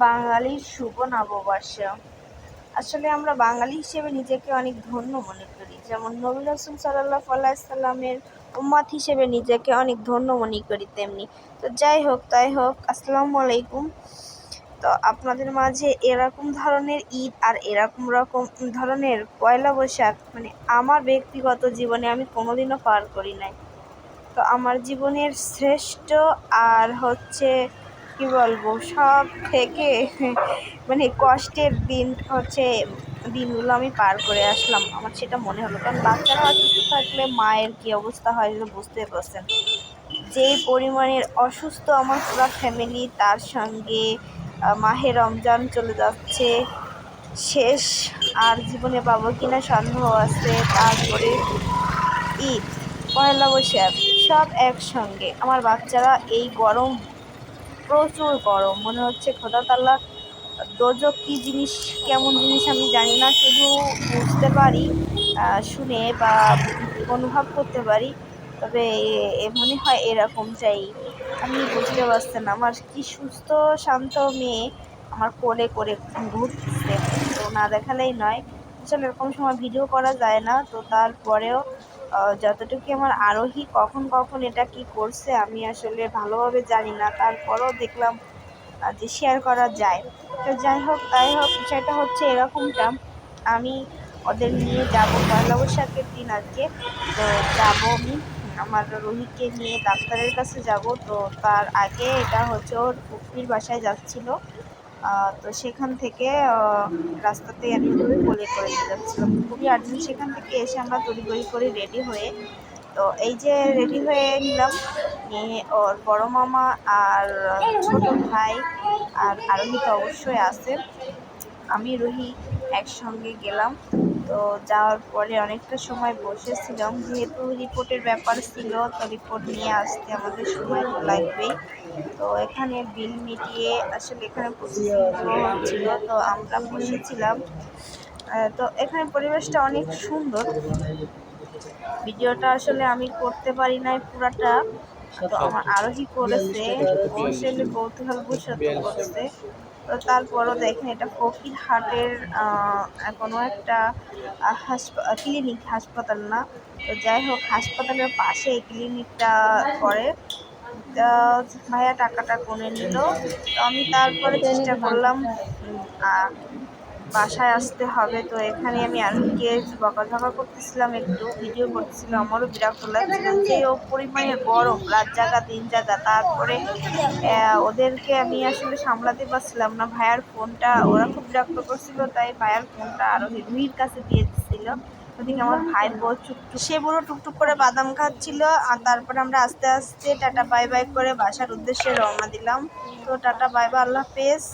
বাঙালির শুভ নববর্ষ। আসলে আমরা বাঙালি হিসেবে নিজেকে অনেক ধন্য মনে করি, যেমন নবী রাসূল সাল্লাল্লাহু আলাইহি সাল্লামের উম্মত হিসেবে নিজেকে অনেক ধন্য মনে করি তেমনি। তো যাই হোক তাই হোক, আসসালামু আলাইকুম। তো আপনাদের মাঝে এরকম ধরনের ঈদ আর এরকম ধরনের পয়লা বৈশাখ আমার ব্যক্তিগত জীবনে আমি কোনোদিনও পার করি নাই। তো আমার জীবনের শ্রেষ্ঠ আর কি বলবো, সব থেকে কষ্টের দিনগুলো আমি পার করে আসলাম, আমার সেটা মনে হলো। কারণ বাচ্চারা অসুস্থ থাকলে মায়ের কি অবস্থা হয় সেটা বুঝতে পারছেন। যেই পরিমাণের অসুস্থ আমার পুরো ফ্যামিলি, তার সঙ্গে মাহে রমজান চলে যাচ্ছে শেষ, আর জীবনে পাবো কিনা সন্দেহ আছে। তারপরে ঈদ, পয়লা বৈশাখ, সব একসঙ্গে। আমার বাচ্চারা এই গরম, প্রচুর গরম, মনে হচ্ছে খোদা তাআলা দোজখ কি জিনিস, কেমন জিনিস আমি জানি না, শুধু বুঝতে পারি, শুনে বা অনুভব করতে পারি। তবে মনে হয় এরকম চাই, আমি বুঝতে পারছি না। আমার কি সুস্থ শান্ত মেয়ে আমার কোলে করে ঘুরতেছে, তো না দেখালেই নয়। আসলে এরকম সময় ভিডিও করা যায় না, তো তারপরেও যতটুকু আমার আরোহী কখন কখন এটা কি করছে আমি আসলে ভালোভাবে জানি না, তারপরেও দেখলাম যে শেয়ার করা যায়। তো যাই হোক তাই হোক, বিষয়টা হচ্ছে এরকমটা, আমি ওদের নিয়ে যাব পয়লা বৈশাখের দিন আজকে। তো যাব আমি আমার রোহিকে নিয়ে ডাক্তারের কাছে যাব। তো তার আগে এটা হচ্ছে ওর ফুফির বাসায় যাচ্ছিল, তো সেখান থেকে রাস্তাতেই আমি ওকে কোলে করে নিয়ে যাচ্ছিলাম। খুবই আর্জেন্ট, সেখান থেকে এসে আমরা তড়িঘড়ি করে রেডি হয়ে, তো এই যে রেডি হয়ে নিলাম, নিয়ে ওর বড় মামা আর ছোট ভাই আর আরোহী তো অবশ্যই আছে, আমি রুহি একসঙ্গে গেলাম। তো যাওয়ার পরে অনেকটা সময় বসেছিলাম, যেহেতু রিপোর্টের ব্যাপার ছিল, তো রিপোর্ট নিয়ে আসতে আমাদের সময় তো লাগবেই। তো এখানে বিল মিটিয়ে আসলে এখানে প্রসেসিংগুলো হচ্ছিল, তো আমরা বসেছিলাম। তো এখানে পরিবেশটা অনেক সুন্দর। ভিডিওটা আসলে আমি করতে পারি নাই পুরাটা, তো আমার আরোহী করেছে, ও আসলে কৌতূহলবশত করছে। তো তারপরও দেখেন, এটা ফকিরহাটের কোনো একটা ক্লিনিক, হাসপাতাল না। তো যাই হোক, হাসপাতালের পাশে এই ক্লিনিকটা করে। ভাইয়া টাকাটা গুনে নিল, তো আমি তারপরে চেষ্টা করলাম বাসায় আসতে হবে। তো এখানে আমি আরোহীকে বকাঝকা করতেছিলাম, একটু ভিডিও করতেছিলাম, আমারও বিরক্ত লাগছিল যে ও পরিমাণে গরম, রাত জাগা দিন জাগা। তারপরে ওদেরকে আমি আসলে সামলাতে পারছিলাম না, ভাইয়ার ফোনটা ওরা খুব বিরক্ত করছিল, তাই ভাইয়ার ফোনটা রুহির কাছে দিয়ে দিচ্ছিল। ওদিকে আমার ভাইয়ের বউ সে বুড়ো টুকটুক করে বাদাম খাচ্ছিল। আর তারপরে আমরা আস্তে আস্তে টাটা বাই বাই করে বাসার উদ্দেশ্যে রওনা দিলাম। তো টাটা বাই বাই, আল্লাহ হাফেজ।